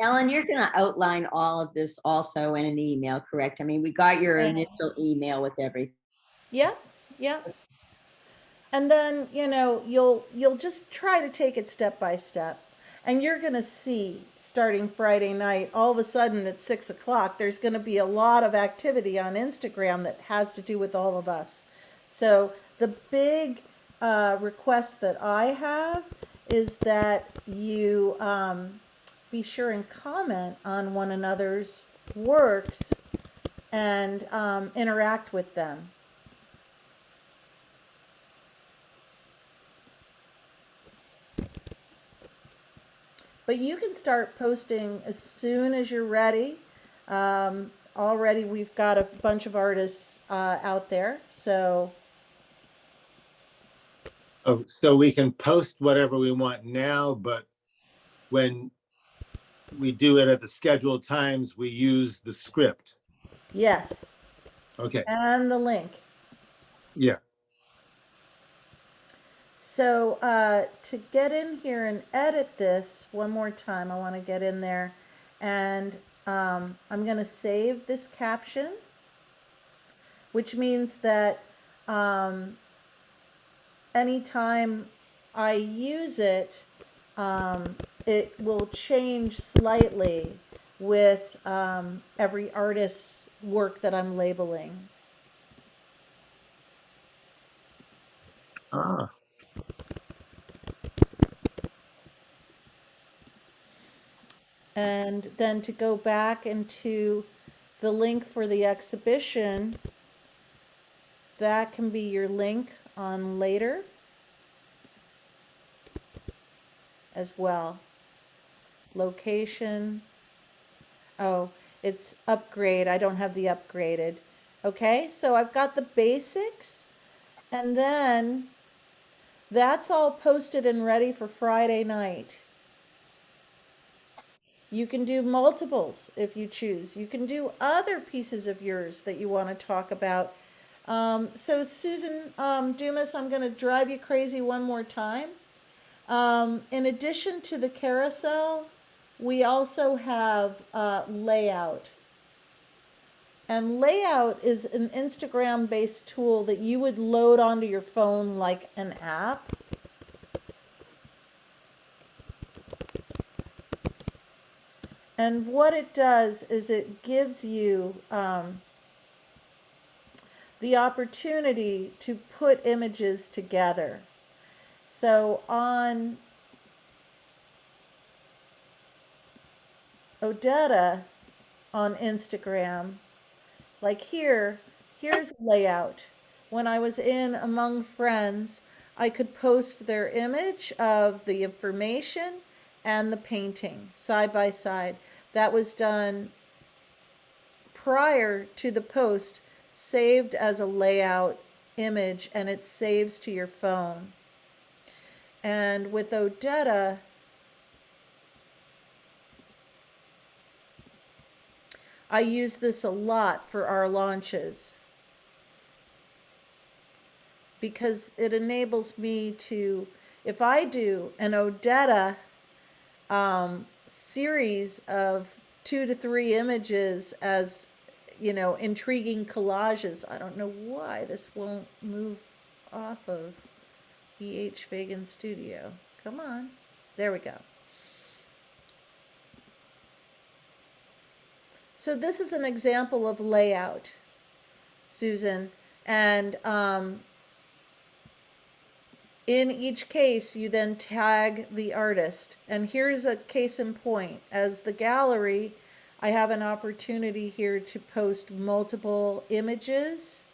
Ellen, you're going to outline all of this also in an email, correct? I mean, we got your Yeah. initial email with everything. Yep, yep. And then, you'll just try to take it step by step. And you're going to see, starting Friday night, all of a sudden at 6 o'clock, there's going to be a lot of activity on Instagram that has to do with all of us. So the big request that I have is that you be sure and comment on one another's works and interact with them. But you can start posting as soon as you're ready. Already we've got a bunch of artists out there. So Oh, so we can post whatever we want now, but when we do it at the scheduled times, we use the script. yes, Okay, and the link. yeah. So to get in here and edit this one more time, I want to get in there, and I'm going to save this caption, which means that anytime I use it, it will change slightly with every artist's work that I'm labeling. Ah, And then to go back into the link for the exhibition, that can be your link on later as well. Location. Oh, it's upgrade. I don't have the upgraded. Okay, so I've got the basics, and then that's all posted and ready for Friday night. You can do multiples if you choose. You can do other pieces of yours that you want to talk about. So Susan Dumas, I'm going to drive you crazy one more time. In addition to the carousel, we also have layout. And layout is an Instagram-based tool that you would load onto your phone like an app. And what it does is it gives you the opportunity to put images together. So on ODETTA on Instagram, like here's a layout. When I was in Among Friends, I could post their image of the information and the painting side by side. That was done prior to the post, saved as a layout image, and it saves to your phone. And with ODETTA, I use this a lot for our launches because it enables me to, if I do an ODETTA series of 2 to 3 images as, intriguing collages. I don't know why this won't move off of E.H. Fagan Studio. Come on. There we go. So this is an example of layout, Susan. And in each case, you then tag the artist. And here's a case in point. As the gallery, I have an opportunity here to post multiple images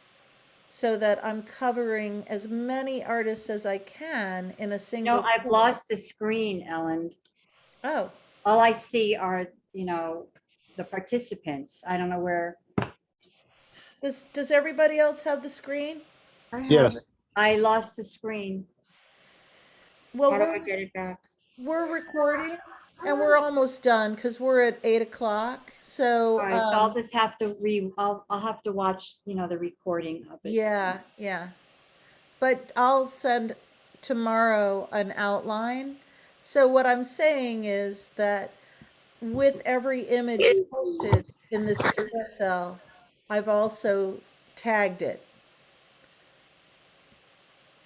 so that I'm covering as many artists as I can in a single. No, I've lost the screen, Ellen. Oh, All I see are, the participants. I don't know where. does everybody else have the screen? I have Yes. it. I lost the screen. Well, How do I get it back? we're recording and we're almost done because we're at 8 o'clock. So, All right, so I'll just have to I'll have to watch, the recording of it. yeah. But I'll send tomorrow an outline. So what I'm saying is that with every image posted in this carousel, I've also tagged it.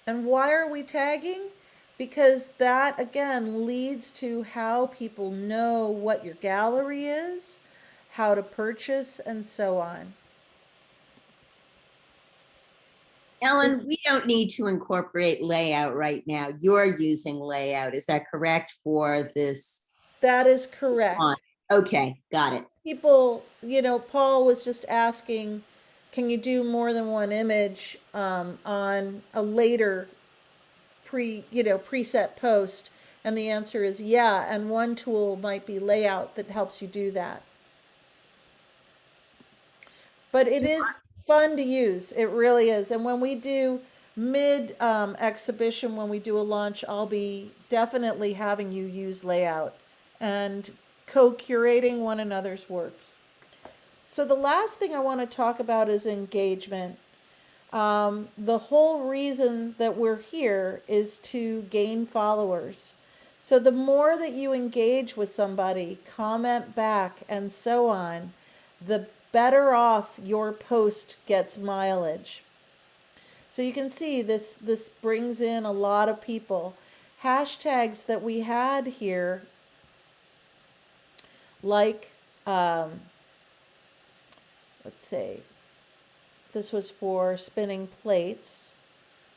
And why are we tagging? Because that again leads to how people know what your gallery is, how to purchase, and so on. Ellen, we don't need to incorporate layout right now. You're using layout. Is that correct for this That is correct. font? Okay, got it. People, Paul was just asking, can you do more than one image on a later preset post? And the answer is yeah. And one tool might be layout that helps you do that. But it is fun to use. It really is. And when we do mid exhibition, when we do a launch, I'll be definitely having you use layout and co-curating one another's works. So the last thing I want to talk about is engagement. The whole reason that we're here is to gain followers. So the more that you engage with somebody, comment back, and so on, the better off your post gets mileage. So you can see this brings in a lot of people. Hashtags that we had here, like, let's see, this was for spinning plates.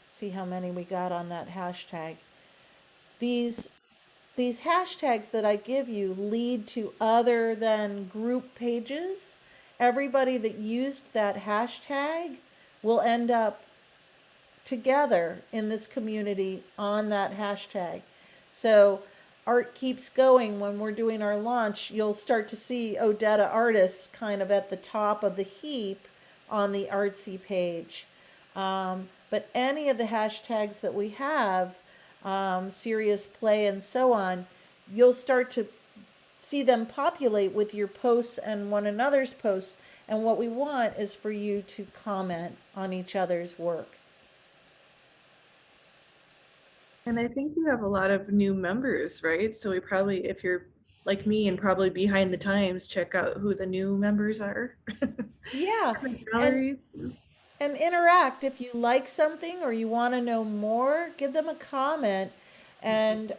See how many we got on that hashtag. These hashtags that I give you lead to other than group pages. Everybody that used that hashtag will end up together in this community on that hashtag. So art keeps going. When we're doing our launch, you'll start to see ODETTA artists kind of at the top of the heap on the artsy page. But any of the hashtags that we have, serious play and so on, you'll start to see them populate with your posts and one another's posts. And what we want is for you to comment on each other's work. And I think you have a lot of new members, right? So we probably, if you're like me and probably behind the times, check out who the new members are. Yeah. Galleries. And interact. If you like something or you want to know more, give them a comment. And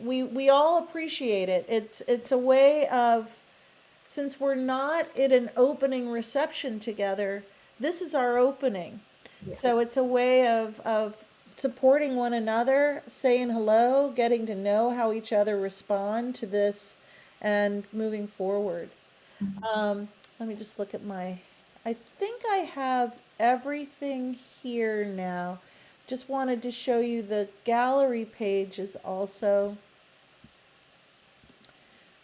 we all appreciate it. It's a way of, since we're not in an opening reception together, this is our opening. So it's a way of supporting one another, saying hello, getting to know how each other respond to this, and moving forward. Let me just look at my, I think I have everything here now. Just wanted to show you the gallery page is also,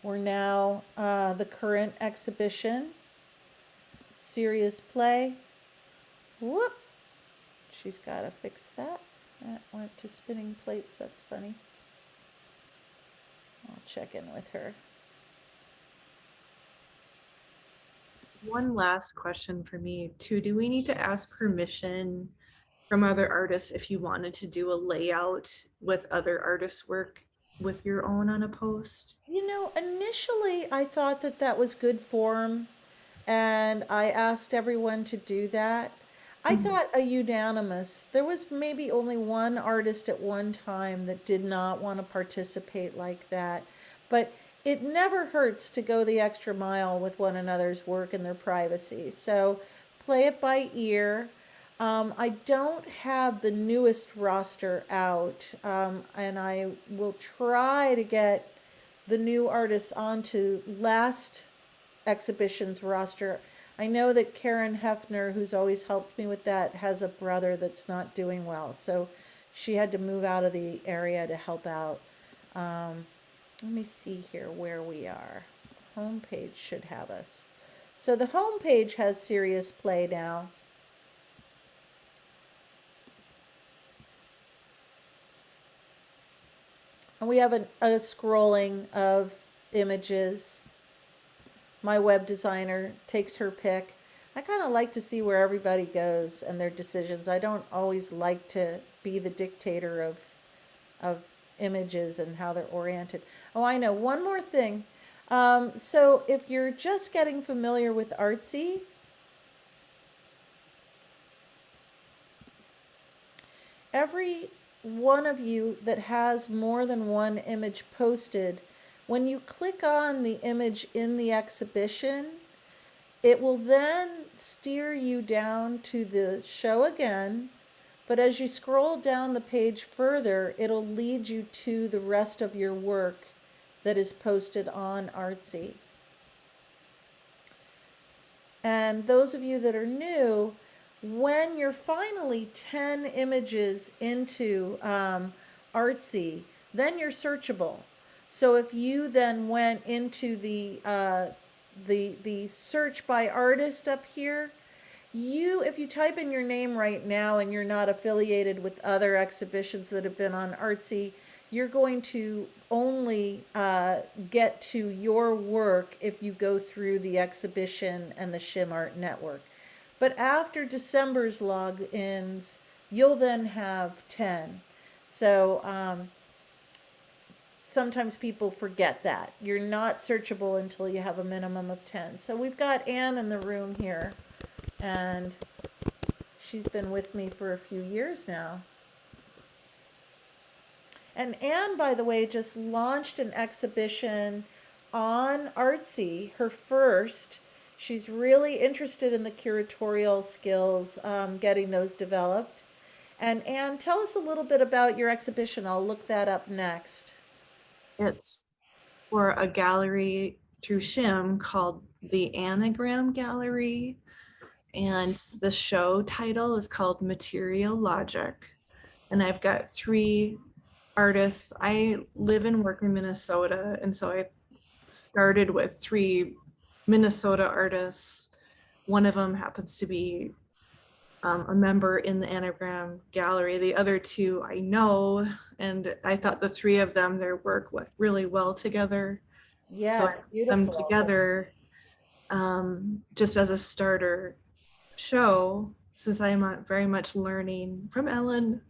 we're now the current exhibition, Serious Play. Whoop, she's got to fix that. That went to spinning plates, that's funny. I'll check in with her. One last question for me too. Do we need to ask permission from other artists if you wanted to do a layout with other artists' work with your own on a post? You know, initially I thought that that was good form, and I asked everyone to do that. I Mhm. got a unanimous. There was maybe only one artist at one time that did not want to participate like that. But it never hurts to go the extra mile with one another's work and their privacy. So play it by ear. I don't have the newest roster out, and I will try to get the new artists onto last exhibition's roster. I know that Karen Hefner, who's always helped me with that, has a brother that's not doing well. So she had to move out of the area to help out. Let me see here where we are. Homepage should have us. So the homepage has Serious Play now. And we have a scrolling of images. My web designer takes her pick. I kind of like to see where everybody goes and their decisions. I don't always like to be the dictator of images and how they're oriented. Oh, I know. One more thing. So if you're just getting familiar with Artsy, every one of you that has more than one image posted, when you click on the image in the exhibition, it will then steer you down to the show again, but as you scroll down the page further, it'll lead you to the rest of your work that is posted on Artsy. And those of you that are new, when you're finally 10 images into Artsy, then you're searchable. So if you then went into the search by artist up here, if you type in your name right now and you're not affiliated with other exhibitions that have been on Artsy, you're going to only get to your work if you go through the exhibition and the Shim Art Network. But after December's logins, you'll then have 10. So sometimes people forget that. You're not searchable until you have a minimum of 10. So we've got Anne in the room here, and she's been with me for a few years now. And Anne, by the way, just launched an exhibition on Artsy, her first. She's really interested in the curatorial skills, getting those developed. And Anne, tell us a little bit about your exhibition. I'll look that up next. It's for a gallery through Shim called the Anagram Gallery. And the show title is called Material Logic. And I've got 3 artists. I live and work in Minnesota. And so I started with 3 Minnesota artists. One of them happens to be a member in the Anagram Gallery. The other 2 I know, and I thought the 3 of them, their work went really well together. Yeah, So I put them beautiful. together just as a starter show, since I'm very much learning from Ellen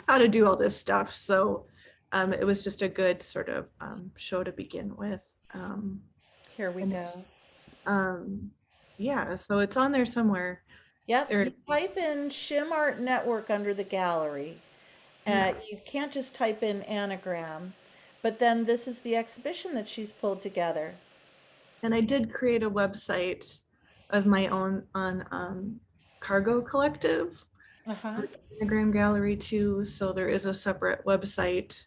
how to do all this stuff. So it was just a good sort of show to begin with. Here we and go. it's, yeah, so it's on there somewhere. Yep, There, you type in Shim Art Network under the gallery. Yeah. You can't just type in anagram. but then this is the exhibition that she's pulled together. And I did create a website of my own on Cargo Collective Uh-huh. for Anagram Gallery too. So there is a separate website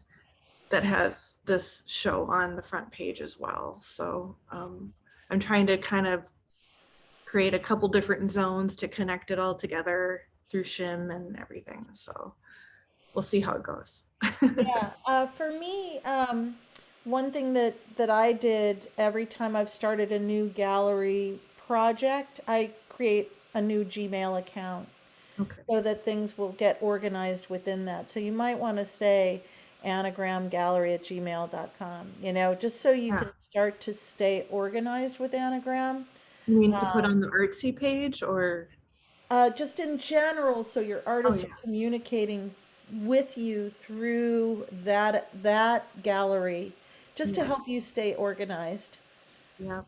that has this show on the front page as well. So I'm trying to kind of create a couple different zones to connect it all together through shim and everything. So we'll see how it goes. Yeah, for me, one thing that I did every time I've started a new gallery project, I create a new Gmail account Okay. so that things will get organized within that. So you might want to say anagramgallery@gmail.com, just so you Yeah. can start to stay organized with Anagram. You mean to put on the artsy page or? Just in general, so your Oh artists yeah. are communicating with you through that gallery, just to Yeah. help you stay organized. Yeah.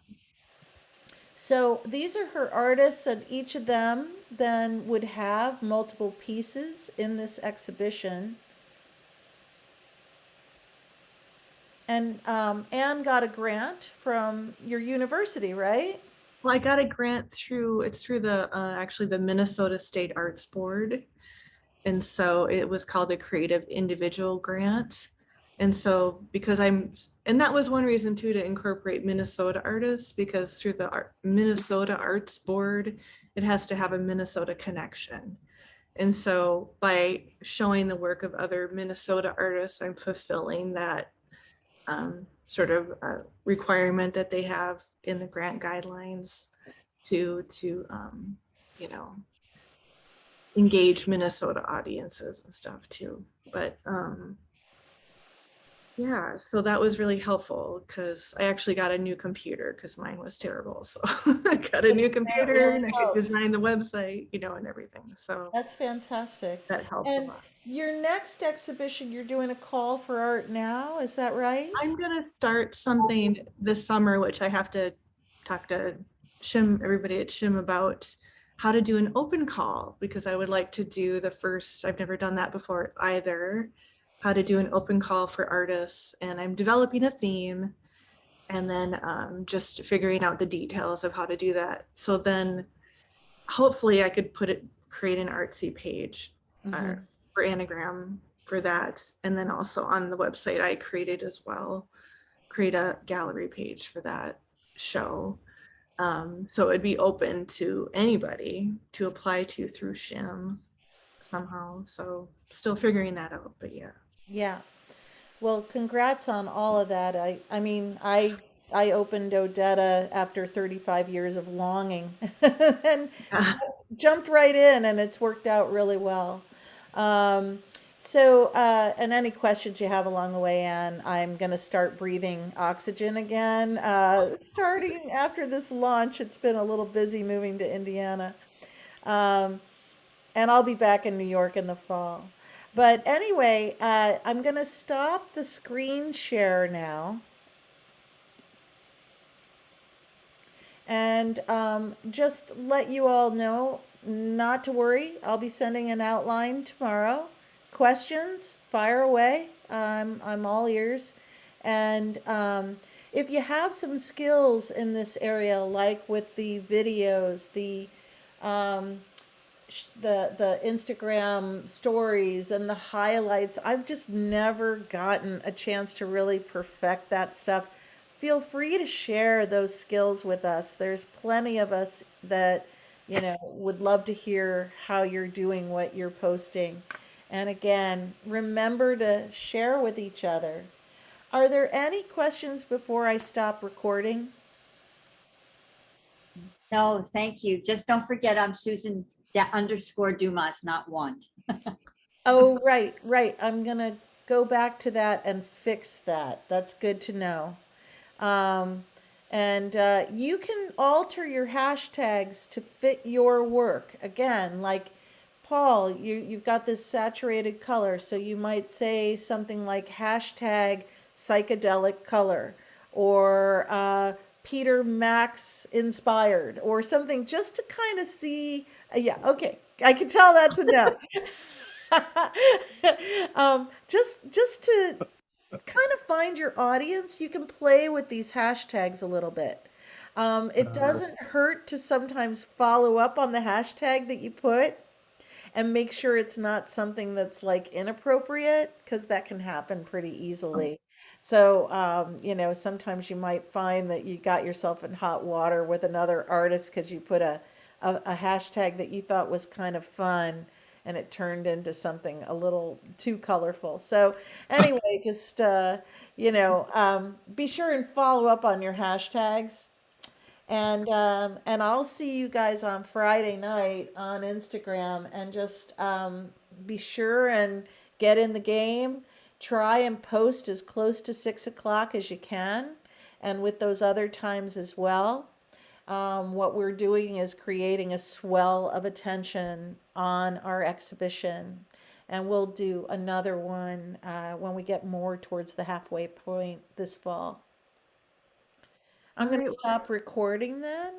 So these are her artists, and each of them then would have multiple pieces in this exhibition. And Anne got a grant from your university, right? Well, I got a grant it's through the actually the Minnesota State Arts Board. And so it was called a Creative Individual Grant. And so and that was one reason too to incorporate Minnesota artists, because through the Minnesota Arts Board, it has to have a Minnesota connection. And so by showing the work of other Minnesota artists, I'm fulfilling that sort of requirement that they have in the grant guidelines to you know, engage Minnesota audiences and stuff too. But yeah, so that was really helpful because I actually got a new computer because mine was terrible. So I got a new That computer really and I could helps. design the website, and everything. So That's fantastic. that helped a And lot. your next exhibition, you're doing a call for art now, is that right? I'm gonna start something this summer, which I have to talk to everybody at Shim about how to do an open call, because I would like to do I've never done that before either, how to do an open call for artists. And I'm developing a theme and then just figuring out the details of how to do that. So then hopefully I could create an artsy page Mhm. for Anagram for that. And then also on the website I created as well, create a gallery page for that show. So it'd be open to anybody to apply to through Shim somehow. So still figuring that out, but yeah. Yeah. Well, congrats on all of that. I mean, I opened ODETTA after 35 years of longing and Yeah. jumped right in, and it's worked out really well. And any questions you have along the way, Anne, I'm going to start breathing oxygen again. Starting after this launch, it's been a little busy moving to Indiana. Um, and I'll be back in New York in the fall. But anyway, I'm going to stop the screen share now. And just let you all know not to worry. I'll be sending an outline tomorrow. Questions, fire away. I'm all ears. And if you have some skills in this area, like with the videos, um, the Instagram stories and the highlights, I've just never gotten a chance to really perfect that stuff. Feel free to share those skills with us. There's plenty of us that, would love to hear how you're doing what you're posting. And again, remember to share with each other. Are there any questions before I stop recording? No, thank you. Just don't forget I'm Susan _ Dumas, not one. Oh, right, right. I'm gonna go back to that and fix that. That's good to know. Um, and you can alter your hashtags to fit your work. Again, like Paul, you've got this saturated color, so you might say something like hashtag psychedelic color, or Peter Max inspired, or something, just to kind of see. Yeah, okay. I can tell that's a no. Just to kind of find your audience, you can play with these hashtags a little bit. It doesn't hurt to sometimes follow up on the hashtag that you put and make sure it's not something that's like inappropriate because that can happen pretty easily. So, sometimes you might find that you got yourself in hot water with another artist because you put a hashtag that you thought was kind of fun and it turned into something a little too colorful. So, anyway, just, be sure and follow up on your hashtags. And I'll see you guys on Friday night on Instagram and just be sure and get in the game. Try and post as close to 6 o'clock as you can, and with those other times as well. What we're doing is creating a swell of attention on our exhibition, and we'll do another one when we get more towards the halfway point this fall. I'm going to Alright, stop recording then.